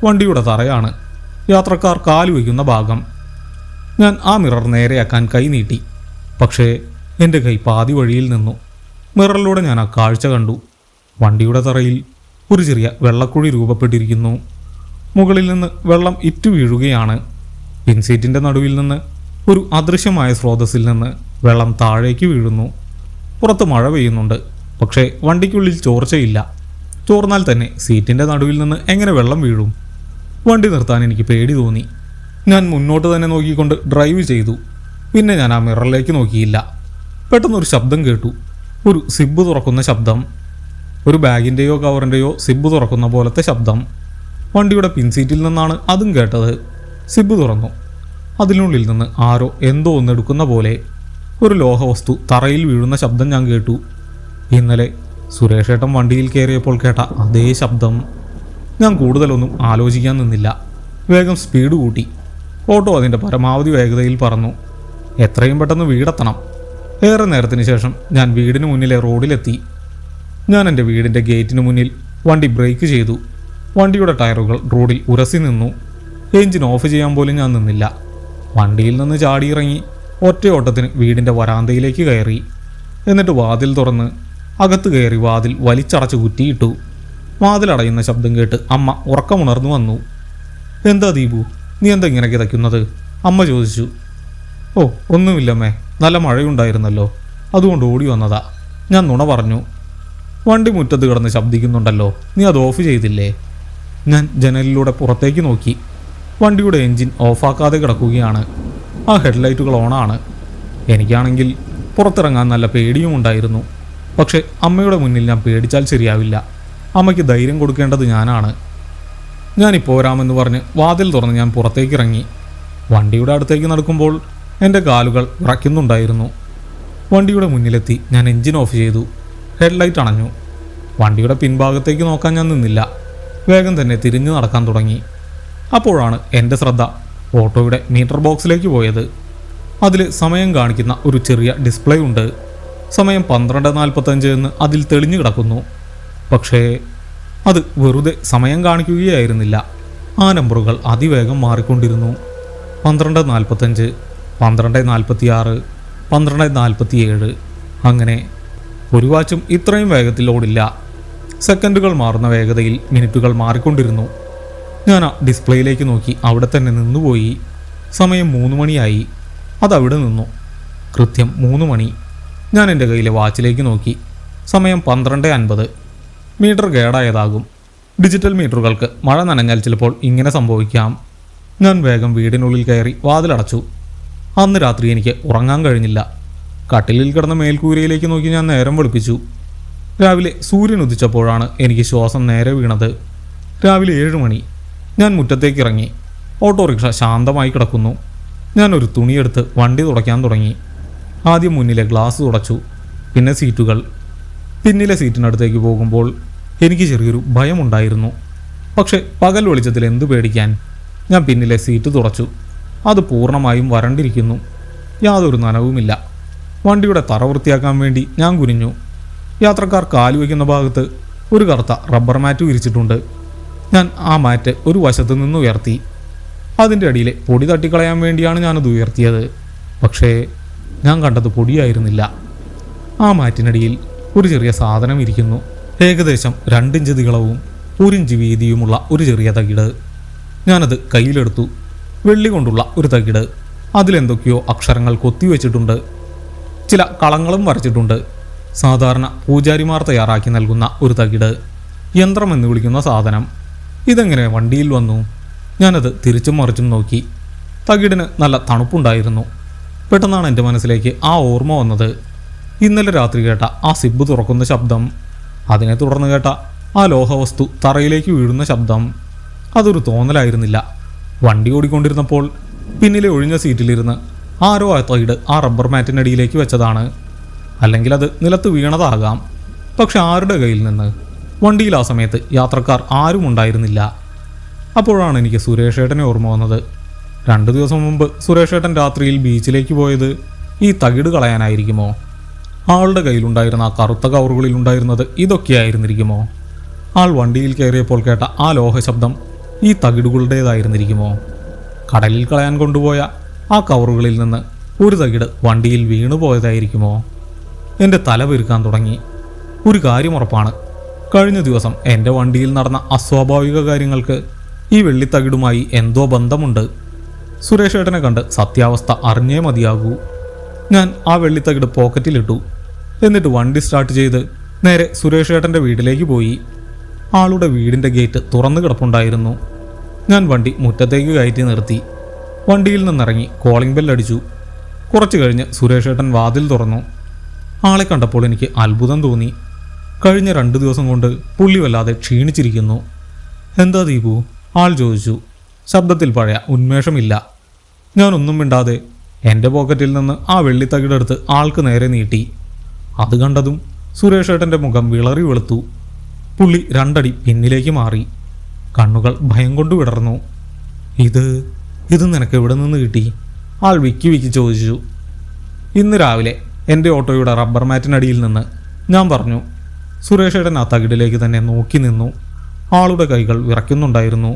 വണ്ടിയുടെ തറയാണ്, യാത്രക്കാർ കാലുവയ്ക്കുന്ന ഭാഗം. ഞാൻ ആ മിറർ നേരെയാക്കാൻ കൈ നീട്ടി. പക്ഷേ എൻ്റെ കൈ പാതി വഴിയിൽ നിന്നു. മിററിലൂടെ ഞാൻ ആ കാഴ്ച കണ്ടു. വണ്ടിയുടെ തറയിൽ ഒരു ചെറിയ വെള്ളക്കുഴി രൂപപ്പെട്ടിരിക്കുന്നു. മുകളിൽ നിന്ന് വെള്ളം ഇറ്റു വീഴുകയാണ്. പിൻസീറ്റിൻ്റെ നടുവിൽ നിന്ന് ഒരു അദൃശ്യമായ സ്രോതസ്സിൽ നിന്ന് വെള്ളം താഴേക്ക് വീഴുന്നു. പുറത്ത് മഴ പെയ്യുന്നുണ്ട്. പക്ഷേ വണ്ടിക്കുള്ളിൽ ചോർച്ചയില്ല. ചോർന്നാൽ തന്നെ സീറ്റിൻ്റെ നടുവിൽ നിന്ന് എങ്ങനെ വെള്ളം വീഴും? വണ്ടി നിർത്താൻ എനിക്ക് പേടി തോന്നി. ഞാൻ മുന്നോട്ട് തന്നെ നോക്കിക്കൊണ്ട് ഡ്രൈവ് ചെയ്തു. പിന്നെ ഞാൻ ആ മിററിലേക്ക് നോക്കിയില്ല. പെട്ടെന്നൊരു ശബ്ദം കേട്ടു. ഒരു സിബ് തുറക്കുന്ന ശബ്ദം. ഒരു ബാഗിൻ്റെയോ കവറിൻ്റെയോ സിബ് തുറക്കുന്ന പോലത്തെ ശബ്ദം. വണ്ടിയുടെ പിൻസീറ്റിൽ നിന്നാണ് അതും കേട്ടത്. സിബ് തുറന്നു. അതിനുള്ളിൽ നിന്ന് ആരോ എന്തോ ഒന്നെടുക്കുന്ന പോലെ ഒരു ലോഹവസ്തു തറയിൽ വീഴുന്ന ശബ്ദം ഞാൻ കേട്ടു. ഇന്നലെ സുരേഷേട്ടൻ വണ്ടിയിൽ കയറിയപ്പോൾ കേട്ട അതേ ശബ്ദം. ഞാൻ കൂടുതലൊന്നും ആലോചിക്കാൻ നിന്നില്ല. വേഗം സ്പീഡ് കൂട്ടി. ഓട്ടോ അതിൻ്റെ പരമാവധി വേഗതയിൽ പറന്നു. എത്രയും പെട്ടെന്ന് വീടെത്തണം. ഏറെ നേരത്തിന് ശേഷം ഞാൻ വീടിന് മുന്നിലെ റോഡിലെത്തി. ഞാൻ എൻ്റെ വീടിൻ്റെ ഗേറ്റിന് മുന്നിൽ വണ്ടി ബ്രേക്ക് ചെയ്തു. വണ്ടിയുടെ ടയറുകൾ റോഡിൽ ഉരസി നിന്നു. എഞ്ചിൻ ഓഫ് ചെയ്യാൻ പോലും ഞാൻ നിന്നില്ല. വണ്ടിയിൽ നിന്ന് ചാടിയിറങ്ങി ഒറ്റയോട്ടത്തിന് വീടിൻ്റെ വരാന്തയിലേക്ക് കയറി. എന്നിട്ട് വാതിൽ തുറന്ന് അകത്ത് കയറി വാതിൽ വലിച്ചടച്ച് കുറ്റിയിട്ടു. വാതിലടയുന്ന ശബ്ദം കേട്ട് അമ്മ ഉറക്കമുണർന്നു വന്നു. എന്താ ദീപു, നീ എന്താ ഇങ്ങനെ കിതയ്ക്കുന്നത്? അമ്മ ചോദിച്ചു. ഓ ഒന്നുമില്ലമ്മേ, നല്ല മഴയുണ്ടായിരുന്നല്ലോ, അതുകൊണ്ട് ഓടി വന്നതാ. ഞാൻ നുണ പറഞ്ഞു. വണ്ടി മുറ്റത്ത് കിടന്ന് ശബ്ദിക്കുന്നുണ്ടല്ലോ, നീ അത് ഓഫ് ചെയ്തില്ലേ? ഞാൻ ജനലിലൂടെ പുറത്തേക്ക് നോക്കി. വണ്ടിയുടെ എൻജിൻ ഓഫാക്കാതെ കിടക്കുകയാണ്. ആ ഹെഡ്ലൈറ്റുകൾ ഓണാണ്. എനിക്കാണെങ്കിൽ പുറത്തിറങ്ങാൻ നല്ല പേടിയും ഉണ്ടായിരുന്നു. പക്ഷേ അമ്മയുടെ മുന്നിൽ ഞാൻ പേടിച്ചാൽ ശരിയാവില്ല. അമ്മയ്ക്ക് ധൈര്യം കൊടുക്കേണ്ടത് ഞാനാണ്. ഞാനിപ്പോൾ വരാമെന്ന് പറഞ്ഞ് വാതിൽ തുറന്ന് ഞാൻ പുറത്തേക്ക് ഇറങ്ങി. വണ്ടിയുടെ അടുത്തേക്ക് നടക്കുമ്പോൾ എൻ്റെ കാലുകൾ വിറയ്ക്കുന്നുണ്ടായിരുന്നു. വണ്ടിയുടെ മുന്നിലെത്തി ഞാൻ എൻജിൻ ഓഫ് ചെയ്തു. ഹെഡ്ലൈറ്റ് അണഞ്ഞു. വണ്ടിയുടെ പിൻഭാഗത്തേക്ക് നോക്കാൻ ഞാൻ നിന്നില്ല. വേഗം തന്നെ തിരിഞ്ഞു നടക്കാൻ തുടങ്ങി. അപ്പോഴാണ് എൻ്റെ ശ്രദ്ധ ഓട്ടോയുടെ മീറ്റർ ബോക്സിലേക്ക് പോയത്. അതിൽ സമയം കാണിക്കുന്ന ഒരു ചെറിയ ഡിസ്പ്ലേ ഉണ്ട്. സമയം 12:45 എന്ന് അതിൽ തെളിഞ്ഞു കിടക്കുന്നു. പക്ഷേ അത് വെറുതെ സമയം കാണിക്കുകയായിരുന്നില്ല. ആ നമ്പറുകൾ അതിവേഗം മാറിക്കൊണ്ടിരുന്നു. 12:45, 12:46, 12:47. അങ്ങനെ ഒരു വാച്ചും ഇത്രയും വേഗത്തിൽ ഓടില്ല. സെക്കൻഡുകൾ മാറുന്ന വേഗതയിൽ മിനിറ്റുകൾ മാറിക്കൊണ്ടിരുന്നു. ഞാൻ ആ ഡിസ്പ്ലേയിലേക്ക് നോക്കി അവിടെ തന്നെ നിന്നുപോയി. സമയം 3 മണിയായി. അതവിടെ നിന്നു. കൃത്യം 3 മണി. ഞാൻ എൻ്റെ കയ്യിലെ വാച്ചിലേക്ക് നോക്കി. സമയം 12:50. മീറ്റർ കേടായതാകും. ഡിജിറ്റൽ മീറ്ററുകൾക്ക് മഴ നനഞ്ഞാൽ ചിലപ്പോൾ ഇങ്ങനെ സംഭവിക്കാം. ഞാൻ വേഗം വീടിനുള്ളിൽ കയറി വാതിലടച്ചു. അന്ന് രാത്രി എനിക്ക് ഉറങ്ങാൻ കഴിഞ്ഞില്ല. കട്ടിലിൽ കിടന്ന മേൽക്കൂരയിലേക്ക് നോക്കി ഞാൻ നേരം വെളുപ്പിച്ചു. രാവിലെ സൂര്യൻ ഉദിച്ചപ്പോഴാണ് എനിക്ക് ശ്വാസം നേരെ വീണത്. രാവിലെ 7 മണി. ഞാൻ മുറ്റത്തേക്ക് ഇറങ്ങി. ഓട്ടോറിക്ഷ ശാന്തമായി കിടക്കുന്നു. ഞാൻ ഒരു തുണിയെടുത്ത് വണ്ടി തുടയ്ക്കാൻ തുടങ്ങി. ആദ്യം മുന്നിലെ ഗ്ലാസ് തുടച്ചു, പിന്നെ സീറ്റുകൾ. പിന്നിലെ സീറ്റിനടുത്തേക്ക് പോകുമ്പോൾ എനിക്ക് ചെറിയൊരു ഭയമുണ്ടായിരുന്നു. പക്ഷേ പകൽ വെളിച്ചത്തിൽ എന്തു പേടിക്കാൻ? ഞാൻ പിന്നിലെ സീറ്റ് തുടച്ചു. അത് പൂർണ്ണമായും വരണ്ടിരിക്കുന്നു. യാതൊരു നനവുമില്ല. വണ്ടിയുടെ തറ വൃത്തിയാക്കാൻ വേണ്ടി ഞാൻ കുനിഞ്ഞു. യാത്രക്കാർ കാലുവയ്ക്കുന്ന ഭാഗത്ത് ഒരു കറുത്ത റബ്ബർ മാറ്റ് വിരിച്ചിട്ടുണ്ട്. ഞാൻ ആ മാറ്റ് ഒരു വശത്ത് നിന്ന് ഉയർത്തി. അതിൻ്റെ അടിയിലെ പൊടി തട്ടിക്കളയാൻ വേണ്ടിയാണ് ഞാനത് ഉയർത്തിയത്. പക്ഷേ ഞാൻ കണ്ടത് പൊടിയായിരുന്നില്ല. ആ മാറ്റിനടിയിൽ ഒരു ചെറിയ സാധനം ഇരിക്കുന്നു. ഏകദേശം 2 ഇഞ്ച് നീളവും 1 ഇഞ്ച് വീതിയുമുള്ള ഒരു ചെറിയ തകിട്. ഞാനത് കയ്യിലെടുത്തു. വെള്ളി കൊണ്ടുള്ള ഒരു തകിട്. അതിലെന്തൊക്കെയോ അക്ഷരങ്ങൾ കൊത്തിവെച്ചിട്ടുണ്ട്. ചില കളങ്ങളും വരച്ചിട്ടുണ്ട്. സാധാരണ പൂജാരിമാർ തയ്യാറാക്കി നൽകുന്ന ഒരു തകിട്. യന്ത്രം എന്ന് വിളിക്കുന്ന സാധനം. ഇതെങ്ങനെ വണ്ടിയിൽ വന്നു? ഞാനത് തിരിച്ചും മറിച്ചും നോക്കി. തകിടിന് നല്ല തണുപ്പുണ്ടായിരുന്നു. പെട്ടെന്നാണ് എൻ്റെ മനസ്സിലേക്ക് ആ ഓർമ്മ വന്നത്. ഇന്നലെ രാത്രി കേട്ട ആ സിബ് തുറക്കുന്ന ശബ്ദം, അതിനെ തുടർന്ന് കേട്ട ആ ലോഹവസ്തു തറയിലേക്ക് വീഴുന്ന ശബ്ദം. അതൊരു തോന്നലായിരുന്നില്ല. വണ്ടി ഓടിക്കൊണ്ടിരുന്നപ്പോൾ പിന്നിലെ ഒഴിഞ്ഞ സീറ്റിലിരുന്ന് ആരോ ആ തകിട് ആ റബ്ബർ മാറ്റിനടിയിലേക്ക് വെച്ചതാണ്. അല്ലെങ്കിൽ അത് നിലത്ത് വീണതാകാം. പക്ഷെ ആരുടെ കയ്യിൽ നിന്ന്? വണ്ടിയിൽ ആ സമയത്ത് യാത്രക്കാർ ആരും ഉണ്ടായിരുന്നില്ല. അപ്പോഴാണ് എനിക്ക് സുരേഷേട്ടനെ ഓർമ്മ വന്നത്. 2 ദിവസം മുമ്പ് സുരേഷേട്ടൻ രാത്രിയിൽ ബീച്ചിലേക്ക് പോയത് ഈ തകിട് കളയാനായിരിക്കുമോ? ആളുടെ കയ്യിലുണ്ടായിരുന്ന ആ കറുത്ത കവറുകളിൽ ഉണ്ടായിരുന്നത് ഇതൊക്കെയായിരുന്നിരിക്കുമോ? ആൾ വണ്ടിയിൽ കയറിയപ്പോൾ കേട്ട ആ ലോഹശബ്ദം ഈ തകിടുകളുടേതായിരുന്നിരിക്കുമോ? കടലിൽ കളയാൻ കൊണ്ടുപോയ ആ കവറുകളിൽ നിന്ന് ഒരു തകിട് വണ്ടിയിൽ വീണു പോയതായിരിക്കുമോ? എൻ്റെ തല പെരുക്കാൻ തുടങ്ങി. ഒരു കാര്യം ഉറപ്പാണ്, കഴിഞ്ഞ ദിവസം എൻ്റെ വണ്ടിയിൽ നടന്ന അസ്വാഭാവിക കാര്യങ്ങൾക്ക് ഈ വെള്ളിത്തകിടുമായി എന്തോ ബന്ധമുണ്ട്. സുരേഷേട്ടനെ കണ്ട് സത്യാവസ്ഥ അറിഞ്ഞേ മതിയാകൂ. ഞാൻ ആ വെള്ളിത്തകിട് പോക്കറ്റിലിട്ടു. എന്നിട്ട് വണ്ടി സ്റ്റാർട്ട് ചെയ്ത് നേരെ സുരേഷേട്ടൻ്റെ വീട്ടിലേക്ക് പോയി. ആളുടെ വീടിൻ്റെ ഗേറ്റ് തുറന്നു കിടപ്പുണ്ടായിരുന്നു. ഞാൻ വണ്ടി മുറ്റത്തേക്ക് കയറ്റി നിർത്തി. വണ്ടിയിൽ നിന്നിറങ്ങി കോളിംഗ് ബെല്ലടിച്ചു. കുറച്ചു കഴിഞ്ഞ് സുരേഷേട്ടൻ വാതിൽ തുറന്നു. ആളെ കണ്ടപ്പോൾ എനിക്ക് അത്ഭുതം തോന്നി. കഴിഞ്ഞ 2 ദിവസം കൊണ്ട് പുള്ളി വല്ലാതെ ക്ഷീണിച്ചിരിക്കുന്നു. എന്താ ദീപു? ആൾ ചോദിച്ചു. ശബ്ദത്തിൽ പഴയ ഉന്മേഷമില്ല. ഞാനൊന്നും മിണ്ടാതെ എൻ്റെ പോക്കറ്റിൽ നിന്ന് ആ വെള്ളിത്തകിടെടുത്ത് ആൾക്ക് നേരെ നീട്ടി. അത് കണ്ടതും സുരേഷേട്ടൻ്റെ മുഖം വിളറി വെളുത്തു. പുള്ളി 2 അടി പിന്നിലേക്ക് മാറി. കണ്ണുകൾ ഭയം കൊണ്ട് വിടർന്നു. ഇത് നിനക്ക് എവിടെ നിന്ന് കിട്ടി? ആൾ വിക്കി വിക്കി ചോദിച്ചു. ഇന്ന് രാവിലെ എൻ്റെ ഓട്ടോയുടെ റബ്ബർ മാറ്റിനടിയിൽ നിന്ന്, ഞാൻ പറഞ്ഞു. സുരേഷേട്ടൻ ആ തകിടിലേക്ക് തന്നെ നോക്കി നിന്നു. ആളുടെ കൈകൾ വിറയ്ക്കുന്നുണ്ടായിരുന്നു.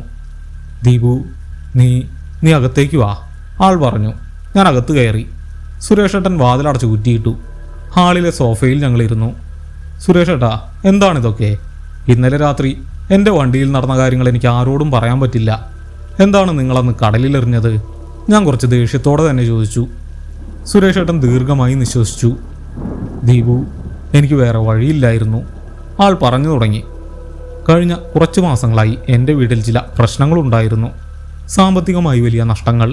ദീപു, നീ അകത്തേക്ക് വാ, ആൾ പറഞ്ഞു. ഞാൻ അകത്ത് കയറി. സുരേഷേട്ടൻ വാതിലടച്ച് കുറ്റിയിട്ടു. ഹാളിലെ സോഫയിൽ ഞങ്ങളിരുന്നു. സുരേഷേട്ടാ, എന്താണിതൊക്കെ? ഇന്നലെ രാത്രി എൻ്റെ വണ്ടിയിൽ നടന്ന കാര്യങ്ങൾ എനിക്ക് ആരോടും പറയാൻ പറ്റില്ല. എന്താണ് നിങ്ങളന്ന് കടലിലെറിഞ്ഞത്? ഞാൻ കുറച്ച് ദേഷ്യത്തോടെ തന്നെ ചോദിച്ചു. സുരേഷേട്ടൻ ദീർഘമായി നിശ്വസിച്ചു. ദീപു, എനിക്ക് വേറെ വഴിയില്ലായിരുന്നു, ആൾ പറഞ്ഞു തുടങ്ങി. കഴിഞ്ഞ കുറച്ച് മാസങ്ങളായി എൻ്റെ വീട്ടിൽ ചില പ്രശ്നങ്ങളുണ്ടായിരുന്നു. സാമ്പത്തികമായി വലിയ നഷ്ടങ്ങൾ,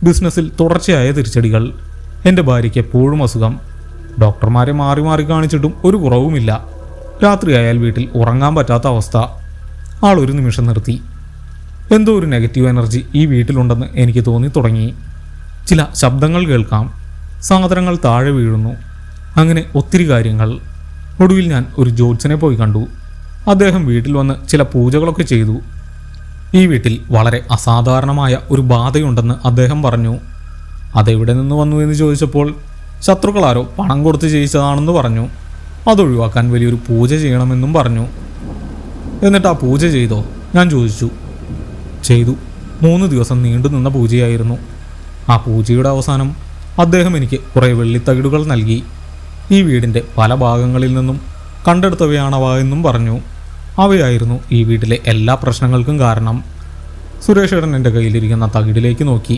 ബിസിനസ്സിൽ തുടർച്ചയായ തിരിച്ചടികൾ. എൻ്റെ ഭാര്യയ്ക്ക് എപ്പോഴും അസുഖം. ഡോക്ടർമാരെ മാറി മാറി കാണിച്ചിട്ടും ഒരു കുറവുമില്ല. രാത്രിയായാൽ വീട്ടിൽ ഉറങ്ങാൻ പറ്റാത്ത അവസ്ഥ. ആൾ ഒരു നിമിഷം നിർത്തി. എന്തോ ഒരു നെഗറ്റീവ് എനർജി ഈ വീട്ടിലുണ്ടെന്ന് എനിക്ക് തോന്നി തുടങ്ങി. ചില ശബ്ദങ്ങൾ കേൾക്കാം. സാധനങ്ങൾ താഴെ വീഴുന്നു. അങ്ങനെ ഒത്തിരി കാര്യങ്ങൾ. ഒടുവിൽ ഞാൻ ഒരു ജ്യോത്സ്യനെ പോയി കണ്ടു. അദ്ദേഹം വീട്ടിൽ വന്ന് ചില പൂജകളൊക്കെ ചെയ്തു. ഈ വീട്ടിൽ വളരെ അസാധാരണമായ ഒരു ബാധയുണ്ടെന്ന് അദ്ദേഹം പറഞ്ഞു. അതെവിടെ നിന്ന് വന്നു എന്ന് ചോദിച്ചപ്പോൾ ശത്രുക്കളാരോ പണം കൊടുത്ത് ചെയ്യിച്ചതാണെന്ന് പറഞ്ഞു. അതൊഴിവാക്കാൻ വലിയൊരു പൂജ ചെയ്യണമെന്നും പറഞ്ഞു. എന്നിട്ട് ആ പൂജ ചെയ്തോ? ഞാൻ ചോദിച്ചു. ചെയ്തു. 3 ദിവസം നീണ്ടു നിന്ന പൂജയായിരുന്നു. ആ പൂജയുടെ അവസാനം അദ്ദേഹം എനിക്ക് കുറേ വെള്ളിത്തകിടുകൾ നൽകി. ഈ വീടിൻ്റെ പല ഭാഗങ്ങളിൽ നിന്നും കണ്ടെടുത്തവയാണവ എന്നും പറഞ്ഞു. അവയായിരുന്നു ഈ വീട്ടിലെ എല്ലാ പ്രശ്നങ്ങൾക്കും കാരണം. സുരേഷേട്ടൻ എൻ്റെ കയ്യിലിരിക്കുന്ന തകിടിലേക്ക് നോക്കി.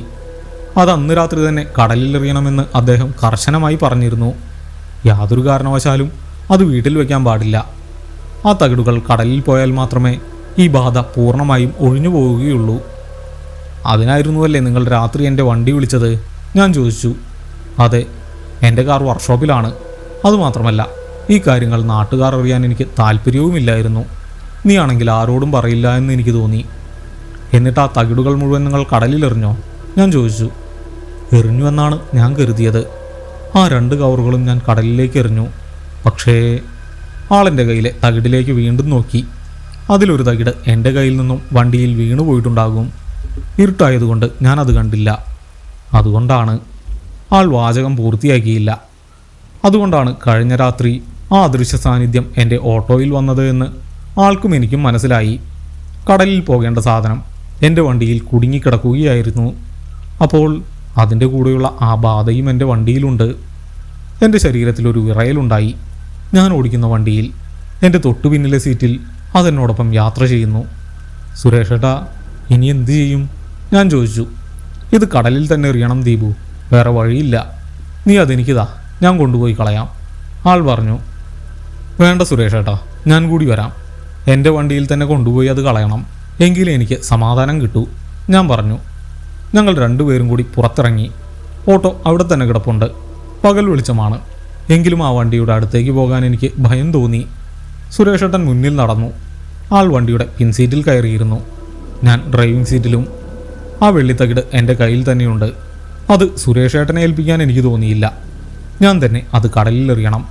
അത് അന്ന് രാത്രി തന്നെ കടലിലെറിയണമെന്ന് അദ്ദേഹം കർശനമായി പറഞ്ഞിരുന്നു. യാതൊരു കാരണവശാലും അത് വീട്ടിൽ വയ്ക്കാൻ പാടില്ല. ആ തകിടുകൾ കടലിൽ പോയാൽ മാത്രമേ ഈ ബാധ പൂർണ്ണമായും ഒഴിഞ്ഞു പോവുകയുള്ളൂ. അതിനായിരുന്നുവല്ലേ നിങ്ങൾ രാത്രി എൻ്റെ വണ്ടി വിളിച്ചത്? ഞാൻ ചോദിച്ചു. അതെ, എൻ്റെ കാർ വർക്ക്ഷോപ്പിലാണ്. അതുമാത്രമല്ല, ഈ കാര്യങ്ങൾ നാട്ടുകാർ അറിയാൻ എനിക്ക് താല്പര്യവുമില്ലായിരുന്നു. നീ ആണെങ്കിൽ ആരോടും പറയില്ല എന്ന് എനിക്ക് തോന്നി. എന്നിട്ട് ആ തകിടുകൾ മുഴുവൻ നിങ്ങൾ കടലിലെറിഞ്ഞോ? ഞാൻ ചോദിച്ചു. എറിഞ്ഞു എന്നാണ് ഞാൻ കരുതിയത്. ആ 2 കവറുകളും ഞാൻ കടലിലേക്ക് എറിഞ്ഞു. പക്ഷേ ആളെൻ്റെ കയ്യിലെ തകിടിലേക്ക് വീണ്ടും നോക്കി. അതിലൊരു തകിട് എൻ്റെ കയ്യിൽ നിന്നും വണ്ടിയിൽ വീണു പോയിട്ടുണ്ടാകും. ഇരുട്ടായതുകൊണ്ട് ഞാനത് കണ്ടില്ല. അതുകൊണ്ടാണ്. ആൾ വാചകം പൂർത്തിയാക്കിയില്ല. അതുകൊണ്ടാണ് കഴിഞ്ഞ രാത്രി ആ അദൃശ്യ സാന്നിധ്യം എൻ്റെ ഓട്ടോയിൽ വന്നത് എന്ന് ആൾക്കും എനിക്കും മനസ്സിലായി. കടലിൽ പോകേണ്ട സാധനം എൻ്റെ വണ്ടിയിൽ കുടുങ്ങിക്കിടക്കുകയായിരുന്നു. അപ്പോൾ അതിൻ്റെ കൂടെയുള്ള ആ ബാധയും എൻ്റെ വണ്ടിയിലുണ്ട്. എൻ്റെ ശരീരത്തിലൊരു വിറയലുണ്ടായി. ഞാൻ ഓടിക്കുന്ന വണ്ടിയിൽ എൻ്റെ തൊട്ടു പിന്നിലെ സീറ്റിൽ അതെന്നോടൊപ്പം യാത്ര ചെയ്യുന്നു. സുരേഷേട്ടാ, ഇനി എന്തു ചെയ്യും? ഞാൻ ചോദിച്ചു. ഇത് കടലിൽ തന്നെ എറിയണം ദീപു, വേറെ വഴിയില്ല. നീ അതെനിക്കിതാ, ഞാൻ കൊണ്ടുപോയി കളയാം. ആൾ പറഞ്ഞു. വേണ്ട സുരേഷേട്ടാ, ഞാൻ കൂടി വരാം. എൻ്റെ വണ്ടിയിൽ തന്നെ കൊണ്ടുപോയി അത് കളയണം, എങ്കിലേ എനിക്ക് സമാധാനം കിട്ടൂ, ഞാൻ പറഞ്ഞു. ഞങ്ങൾ രണ്ടുപേരും കൂടി പുറത്തിറങ്ങി. ഓട്ടോ അവിടെ തന്നെ കിടപ്പുണ്ട്. പകൽ വെളിച്ചമാണ്. എങ്കിലും ആ വണ്ടിയുടെ അടുത്തേക്ക് പോകാൻ എനിക്ക് ഭയം തോന്നി. സുരേഷേട്ടൻ മുന്നിൽ നടന്നു. ആൾ വണ്ടിയുടെ പിൻസീറ്റിൽ കയറിയിരുന്നു. ഞാൻ ഡ്രൈവിംഗ് സീറ്റിലും. ആ വെള്ളിത്തകിട് എൻ്റെ കയ്യിൽ തന്നെയുണ്ട്. അത് സുരേഷേട്ടനെ ഏൽപ്പിക്കാൻ എനിക്ക് തോന്നിയില്ല. ഞാൻ തന്നെ അത് കടലിലെറിയണം.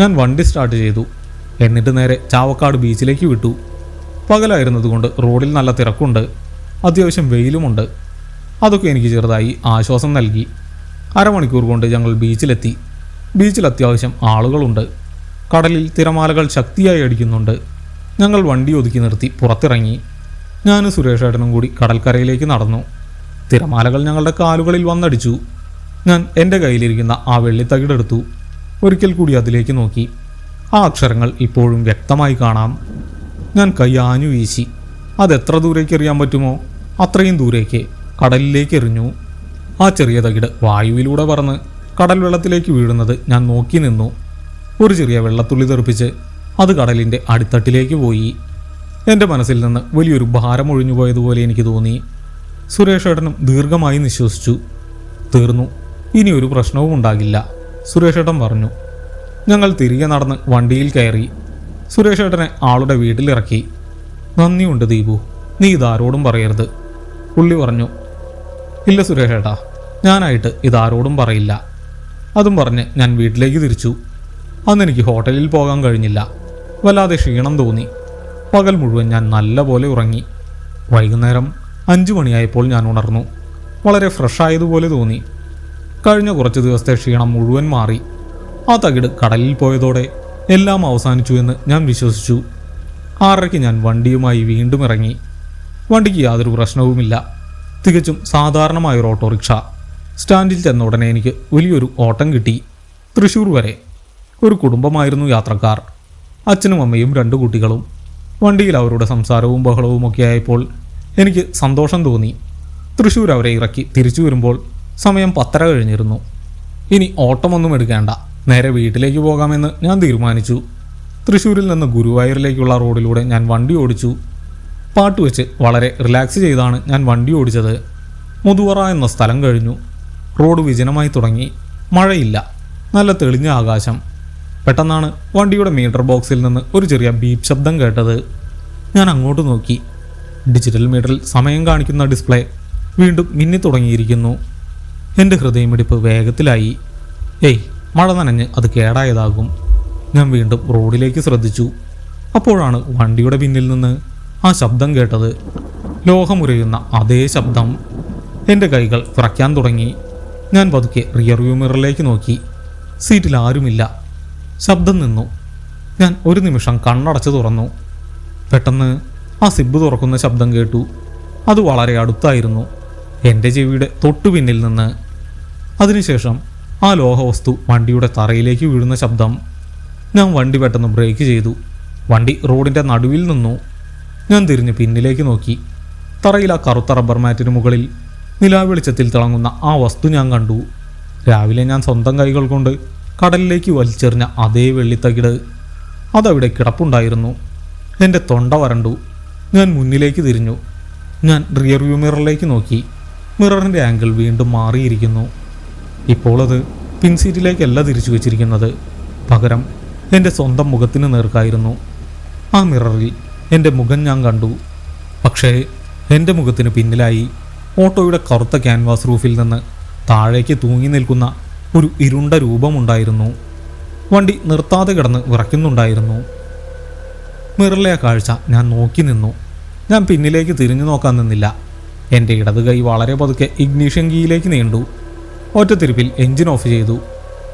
ഞാൻ വണ്ടി സ്റ്റാർട്ട് ചെയ്തു. എന്നിട്ട് നേരെ ചാവക്കാട് ബീച്ചിലേക്ക് വിട്ടു. പകലായിരുന്നതുകൊണ്ട് റോഡിൽ നല്ല തിരക്കുണ്ട്. അത്യാവശ്യം വെയിലുമുണ്ട്. അതൊക്കെ എനിക്ക് ചെറുതായി ആശ്വാസം നൽകി. അരമണിക്കൂർ കൊണ്ട് ഞങ്ങൾ ബീച്ചിലെത്തി. ബീച്ചിൽ അത്യാവശ്യം ആളുകളുണ്ട്. കടലിൽ തിരമാലകൾ ശക്തിയായി അടിക്കുന്നുണ്ട്. ഞങ്ങൾ വണ്ടി ഒതുക്കി നിർത്തി പുറത്തിറങ്ങി. ഞാനും സുരേഷേട്ടനും കൂടി കടൽക്കരയിലേക്ക് നടന്നു. തിരമാലകൾ ഞങ്ങളുടെ കാലുകളിൽ വന്നടിച്ചു. ഞാൻ എൻ്റെ കയ്യിലിരിക്കുന്ന ആ വെള്ളിത്തകിടെടുത്തു. ഒരിക്കൽ കൂടി അതിലേക്ക് നോക്കി. ആ അക്ഷരങ്ങൾ ഇപ്പോഴും വ്യക്തമായി കാണാം. ഞാൻ കൈ ആഞ്ഞു വീശി. അതെത്ര ദൂരേക്ക് എറിയാൻ പറ്റുമോ അത്രയും ദൂരേക്ക് കടലിലേക്ക് എറിഞ്ഞു. ആ ചെറിയ തകിട് വായുവിലൂടെ പറന്ന് കടൽ വെള്ളത്തിലേക്ക് വീഴുന്നത് ഞാൻ നോക്കി നിന്നു. ഒരു ചെറിയ വെള്ളത്തുള്ളി തെറിപ്പിച്ച് അത് കടലിൻ്റെ അടിത്തട്ടിലേക്ക് പോയി. എൻ്റെ മനസ്സിൽ നിന്ന് വലിയൊരു ഭാരം ഒഴിഞ്ഞു പോയതുപോലെ എനിക്ക് തോന്നി. സുരേഷേട്ടനും ദീർഘമായി നിശ്വസിച്ചു. തീർന്നു, ഇനിയൊരു പ്രശ്നവും ഉണ്ടാകില്ല, സുരേഷേട്ടൻ പറഞ്ഞു. ഞങ്ങൾ തിരികെ നടന്ന് വണ്ടിയിൽ കയറി. സുരേഷേട്ടനെ ആളുടെ വീട്ടിലിറക്കി. നന്ദിയുണ്ട് ദീപു, നീ ഇതാരോടും പറയരുത്, പുള്ളി പറഞ്ഞു. ഇല്ല സുരേഷേട്ടാ, ഞാനായിട്ട് ഇതാരോടും പറയില്ല. അതും പറഞ്ഞ് ഞാൻ വീട്ടിലേക്ക് തിരിച്ചു. അന്നെനിക്ക് ഹോട്ടലിൽ പോകാൻ കഴിഞ്ഞില്ല. വല്ലാതെ ക്ഷീണം തോന്നി. പകൽ മുഴുവൻ ഞാൻ നല്ല പോലെ ഉറങ്ങി. വൈകുന്നേരം 5 മണിയായപ്പോൾ ഞാൻ ഉണർന്നു. വളരെ ഫ്രഷായതുപോലെ തോന്നി. കഴിഞ്ഞ കുറച്ച് ദിവസത്തെ ക്ഷീണം മുഴുവൻ മാറി. ആ തകിട് കടലിൽ പോയതോടെ എല്ലാം അവസാനിച്ചു എന്ന് ഞാൻ വിശ്വസിച്ചു. 6:30 ഞാൻ വണ്ടിയുമായി വീണ്ടും ഇറങ്ങി. വണ്ടിക്ക് യാതൊരു പ്രശ്നവുമില്ല. തികച്ചും സാധാരണമായൊരു ഓട്ടോറിക്ഷ. സ്റ്റാൻഡിൽ ചെന്ന ഉടനെ എനിക്ക് വലിയൊരു ഓട്ടം കിട്ടി. തൃശ്ശൂർ വരെ. ഒരു കുടുംബമായിരുന്നു യാത്രക്കാർ. അച്ഛനും അമ്മയും 2 കുട്ടികളും. വണ്ടിയിൽ അവരുടെ സംസാരവും ബഹളവും ഒക്കെ ആയപ്പോൾ എനിക്ക് സന്തോഷം തോന്നി. തൃശ്ശൂർ അവരെ ഇറക്കി തിരിച്ചു വരുമ്പോൾ സമയം 10:30 കഴിഞ്ഞിരുന്നു. ഇനി ഓട്ടമൊന്നും എടുക്കേണ്ട, നേരെ വീട്ടിലേക്ക് പോകാമെന്ന് ഞാൻ തീരുമാനിച്ചു. തൃശ്ശൂരിൽ നിന്ന് ഗുരുവായൂരിലേക്കുള്ള റോഡിലൂടെ ഞാൻ വണ്ടി ഓടിച്ചു. പാട്ട് വെച്ച് വളരെ റിലാക്സ് ചെയ്താണ് ഞാൻ വണ്ടി ഓടിച്ചത്. മുതുവറ എന്ന സ്ഥലം കഴിഞ്ഞു. റോഡ് വിജനമായി തുടങ്ങി. മഴയില്ല. നല്ല തെളിഞ്ഞ ആകാശം. പെട്ടെന്നാണ് വണ്ടിയുടെ മീറ്റർ ബോക്സിൽ നിന്ന് ഒരു ചെറിയ ബീപ്പ് ശബ്ദം കേട്ടത്. ഞാൻ അങ്ങോട്ട് നോക്കി. ഡിജിറ്റൽ മീറ്ററിൽ സമയം കാണിക്കുന്ന ഡിസ്പ്ലേ വീണ്ടും മിന്നി തുടങ്ങിയിരിക്കുന്നു. എൻ്റെ ഹൃദയമിടിപ്പ് വേഗത്തിലായി. ഏയ്, മഴ നനഞ്ഞ് അത് കേടായതാകും. ഞാൻ വീണ്ടും റോഡിലേക്ക് ശ്രദ്ധിച്ചു. അപ്പോഴാണ് വണ്ടിയുടെ പിന്നിൽ നിന്ന് ആ ശബ്ദം കേട്ടത്. ലോഹമുരയുന്ന അതേ ശബ്ദം. എൻ്റെ കൈകൾ വിറയ്ക്കാൻ തുടങ്ങി. ഞാൻ പതുക്കെ റിയർവ്യൂ മിററിലേക്ക് നോക്കി. സീറ്റിൽ ആരുമില്ല. ശബ്ദം നിന്നു. ഞാൻ ഒരു നിമിഷം കണ്ണടച്ച് തുറന്നു. പെട്ടെന്ന് ആ സിബ് തുറക്കുന്ന ശബ്ദം കേട്ടു. അത് വളരെ അടുത്തായിരുന്നു, എൻ്റെ ചെവിയുടെ തൊട്ടു പിന്നിൽ നിന്ന്. അതിനുശേഷം ആ ലോഹവസ്തു വണ്ടിയുടെ തറയിലേക്ക് വീഴുന്ന ശബ്ദം. ഞാൻ വണ്ടി പെട്ടെന്ന് ബ്രേക്ക് ചെയ്തു. വണ്ടി റോഡിൻ്റെ നടുവിൽ നിന്നു. ഞാൻ തിരിഞ്ഞ് പിന്നിലേക്ക് നോക്കി. തറയിൽ ആ കറുത്ത റബ്ബർ മാറ്റിന് മുകളിൽ നിലാവെളിച്ചത്തിൽ തിളങ്ങുന്ന ആ വസ്തു ഞാൻ കണ്ടു. രാവിലെ ഞാൻ സ്വന്തം കൈകൾ കൊണ്ട് കടലിലേക്ക് വലിച്ചെറിഞ്ഞ അതേ വെള്ളിത്തകിട് അതവിടെ കിടപ്പുണ്ടായിരുന്നു. എൻ്റെ തൊണ്ട വരണ്ടു. ഞാൻ മുന്നിലേക്ക് തിരിഞ്ഞു. ഞാൻ റിയർവ്യൂ മിററിലേക്ക് നോക്കി. മിററിൻ്റെ ആംഗിൾ വീണ്ടും മാറിയിരിക്കുന്നു. ഇപ്പോൾ അത് പിൻസീറ്റിലേക്കല്ല തിരിച്ചു വച്ചിരിക്കുന്നത്. പകരം എൻ്റെ സ്വന്തം മുഖത്തിന് നേർക്കായിരുന്നു. ആ മിററിൽ എൻ്റെ മുഖം ഞാൻ കണ്ടു. പക്ഷേ എൻ്റെ മുഖത്തിന് പിന്നിലായി ഓട്ടോയുടെ കറുത്ത ക്യാൻവാസ് റൂഫിൽ നിന്ന് താഴേക്ക് തൂങ്ങി നിൽക്കുന്ന ഒരു ഇരുണ്ട രൂപമുണ്ടായിരുന്നു. വണ്ടി നിർത്താതെ കിടന്ന് വിറയ്ക്കുന്നുണ്ടായിരുന്നു. മിററിലെ ആ കാഴ്ച ഞാൻ നോക്കി നിന്നു. ഞാൻ പിന്നിലേക്ക് തിരിഞ്ഞു നോക്കാൻ നിന്നില്ല. എൻ്റെ ഇടത് കൈ വളരെ പതുക്കെ ഇഗ്നീഷൻ കീയിലേക്ക് നീണ്ടു. ഒറ്റത്തിരിപ്പിൽ എഞ്ചിൻ ഓഫ് ചെയ്തു.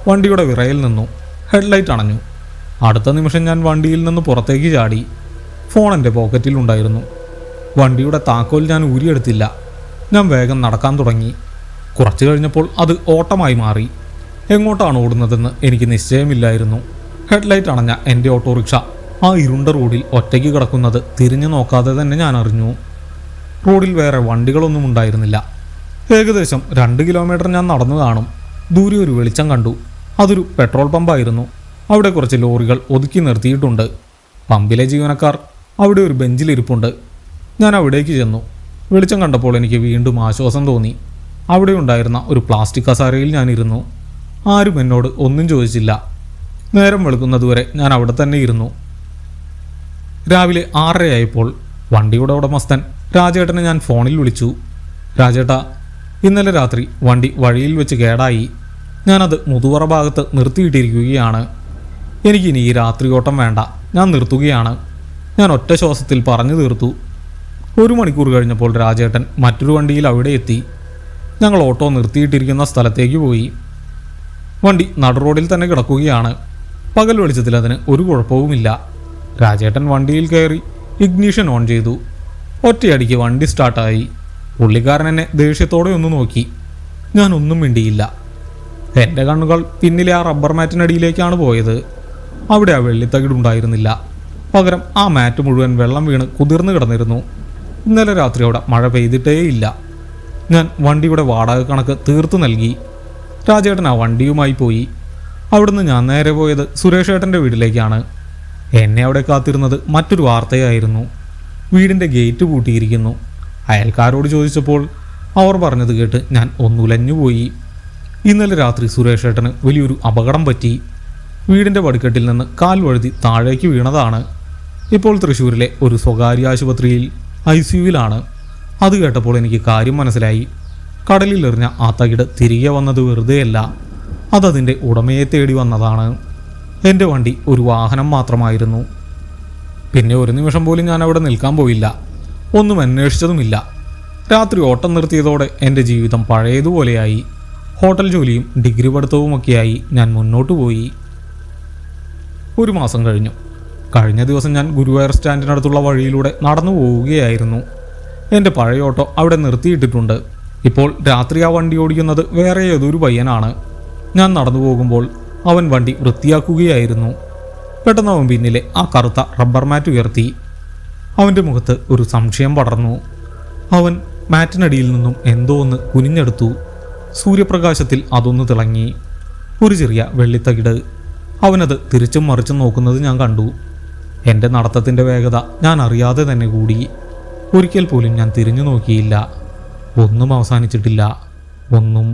വണ്ടിയുടെ വിറയിൽ നിന്നു. ഹെഡ്ലൈറ്റ് അണഞ്ഞു. അടുത്ത നിമിഷം ഞാൻ വണ്ടിയിൽ നിന്ന് പുറത്തേക്ക് ചാടി. ഫോൺ എൻ്റെ പോക്കറ്റിൽ ഉണ്ടായിരുന്നു. വണ്ടിയുടെ താക്കോൽ ഞാൻ ഊരിയെടുത്തില്ല. ഞാൻ വേഗം നടക്കാൻ തുടങ്ങി. കുറച്ചു കഴിഞ്ഞപ്പോൾ അത് ഓട്ടമായി മാറി. എങ്ങോട്ടാണ് ഓടുന്നതെന്ന് എനിക്ക് നിശ്ചയമില്ലായിരുന്നു. ഹെഡ്ലൈറ്റ് അണഞ്ഞ എൻ്റെ ഓട്ടോറിക്ഷ ആ ഇരുണ്ട റോഡിൽ ഒറ്റയ്ക്ക് കിടക്കുന്നത് തിരിഞ്ഞു നോക്കാതെ തന്നെ ഞാൻ അറിഞ്ഞു. റോഡിൽ വേറെ വണ്ടികളൊന്നും ഉണ്ടായിരുന്നില്ല. ഏകദേശം 2 കിലോമീറ്റർ ഞാൻ നടന്നു കാണും. ദൂരെ ഒരു വെളിച്ചം കണ്ടു. അതൊരു പെട്രോൾ പമ്പായിരുന്നു. അവിടെ കുറച്ച് ലോറികൾ ഒതുക്കി നിർത്തിയിട്ടുണ്ട്. പമ്പിലെ ജീവനക്കാർ അവിടെ ഒരു ബെഞ്ചിലിരിപ്പുണ്ട്. ഞാൻ അവിടേക്ക് ചെന്നു. വെളിച്ചം കണ്ടപ്പോൾ എനിക്ക് വീണ്ടും ആശ്വാസം തോന്നി. അവിടെ ഉണ്ടായിരുന്ന ഒരു പ്ലാസ്റ്റിക് കസാരയിൽ ഞാനിരുന്നു. ആരും എന്നോട് ഒന്നും ചോദിച്ചില്ല. നേരം വെളുക്കുന്നതുവരെ ഞാൻ അവിടെ തന്നെ ഇരുന്നു. രാവിലെ 6:30 വണ്ടിയുടെ ഉടമസ്ഥൻ രാജേട്ടനെ ഞാൻ ഫോണിൽ വിളിച്ചു. രാജേട്ടാ, ഇന്നലെ രാത്രി വണ്ടി വഴിയിൽ വെച്ച് കേടായി. ഞാനത് മുതുവറ ഭാഗത്ത് നിർത്തിയിട്ടിരിക്കുകയാണ്. എനിക്കിനി ഈ രാത്രി ഓട്ടം വേണ്ട, ഞാൻ നിർത്തുകയാണ്. ഞാൻ ഒറ്റ ശ്വാസത്തിൽ പറഞ്ഞു തീർത്തു. 1 മണിക്കൂർ കഴിഞ്ഞപ്പോൾ രാജേട്ടൻ മറ്റൊരു വണ്ടിയിൽ അവിടെ എത്തി. ഞങ്ങൾ ഓട്ടോ നിർത്തിയിട്ടിരിക്കുന്ന സ്ഥലത്തേക്ക് പോയി. വണ്ടി നടുറോഡിൽ തന്നെ കിടക്കുകയാണ്. പകൽ വെളിച്ചത്തിൽ അതിന് ഒരു കുഴപ്പവുമില്ല. രാജേട്ടൻ വണ്ടിയിൽ കയറി ഇഗ്നീഷൻ ഓൺ ചെയ്തു. ഒറ്റയടിക്ക് വണ്ടി സ്റ്റാർട്ടായി. പുള്ളിക്കാരൻ എന്നെ ദേഷ്യത്തോടെ ഒന്ന് നോക്കി. ഞാൻ ഒന്നും മിണ്ടിയില്ല. എൻ്റെ കണ്ണുകൾ പിന്നിലെ ആ റബ്ബർ മാറ്റിനടിയിലേക്കാണ് പോയത്. അവിടെ ആ വെള്ളിത്തകിടുണ്ടായിരുന്നില്ല. പകരം ആ മാറ്റ് മുഴുവൻ വെള്ളം വീണ് കുതിർന്നു കിടന്നിരുന്നു. ഇന്നലെ രാത്രി അവിടെ മഴ പെയ്തിട്ടേയില്ല. ഞാൻ വണ്ടിയുടെ വാടക കണക്ക് തീർത്തു നൽകി. രാജേട്ടൻ ആ വണ്ടിയുമായി പോയി. അവിടുന്ന് ഞാൻ നേരെ പോയത് സുരേഷ് ഏട്ടൻ്റെ വീട്ടിലേക്കാണ്. എന്നെ അവിടെ കാത്തിരുന്നത് മറ്റൊരു വാർത്തയായിരുന്നു. വീടിൻ്റെ ഗേറ്റ് പൂട്ടിയിരിക്കുന്നു. അയൽക്കാരോട് ചോദിച്ചപ്പോൾ അവർ പറഞ്ഞത് കേട്ട് ഞാൻ ഒന്നുലഞ്ഞുപോയി. ഇന്നലെ രാത്രി സുരേഷ് ഏട്ടന് വലിയൊരു അപകടം പറ്റി. വീടിൻ്റെ പടിക്കെട്ടിൽ നിന്ന് കാൽ വഴുതി താഴേക്ക് വീണതാണ്. ഇപ്പോൾ തൃശ്ശൂരിലെ ഒരു സ്വകാര്യ ആശുപത്രിയിൽ ICUവിലാണ്. അത് കേട്ടപ്പോൾ എനിക്ക് കാര്യം മനസ്സിലായി. കടലിലെറിഞ്ഞ ആ തകിട് തിരികെ വന്നത് വെറുതെയല്ല, അതതിൻ്റെ ഉടമയെ തേടി വന്നതാണ്. എൻ്റെ വണ്ടി ഒരു വാഹനം മാത്രമായിരുന്നു. പിന്നെ ഒരു നിമിഷം പോലും ഞാൻ അവിടെ നിൽക്കാൻ പോയില്ല. ഒന്നും അന്വേഷിച്ചതുമില്ല. രാത്രി ഓട്ടം നിർത്തിയതോടെ എൻ്റെ ജീവിതം പഴയതുപോലെയായി. ഹോട്ടൽ ജോലിയും ഡിഗ്രി പഠിത്തവുമൊക്കെയായി ഞാൻ മുന്നോട്ട് പോയി. 1 മാസം കഴിഞ്ഞു. കഴിഞ്ഞ ദിവസം ഞാൻ ഗുരുവായൂർ സ്റ്റാൻഡിനടുത്തുള്ള വഴിയിലൂടെ നടന്നു പോവുകയായിരുന്നു. എൻ്റെ പഴയ ഓട്ടോ അവിടെ നിർത്തിയിട്ടിട്ടുണ്ട്. ഇപ്പോൾ രാത്രി ആ വണ്ടി ഓടിക്കുന്നത് വേറെ ഏതൊരു പയ്യനാണ്. ഞാൻ നടന്നു പോകുമ്പോൾ അവൻ വണ്ടി വൃത്തിയാക്കുകയായിരുന്നു. പെട്ടെന്ന് അവൻ പിന്നിലെ ആ കറുത്ത റബ്ബർ മാറ്റ് ഉയർത്തി. അവൻ്റെ മുഖത്ത് ഒരു സംശയം പടർന്നു. അവൻ മാറ്റിനടിയിൽ നിന്നും എന്തോ ഒന്ന് കുനിഞ്ഞെടുത്തു. സൂര്യപ്രകാശത്തിൽ അതൊന്ന് തിളങ്ങി. ഒരു ചെറിയ വെള്ളിത്തകിട്. അവനത് തിരിച്ചും മറിച്ചും നോക്കുന്നത് ഞാൻ കണ്ടു. എൻ്റെ നടത്തത്തിൻ്റെ വേഗത ഞാൻ അറിയാതെ തന്നെ കൂടി. ഒരിക്കൽ പോലും ഞാൻ തിരിഞ്ഞു നോക്കിയില്ല. ഒന്നും അവസാനിച്ചിട്ടില്ല. ഒന്നും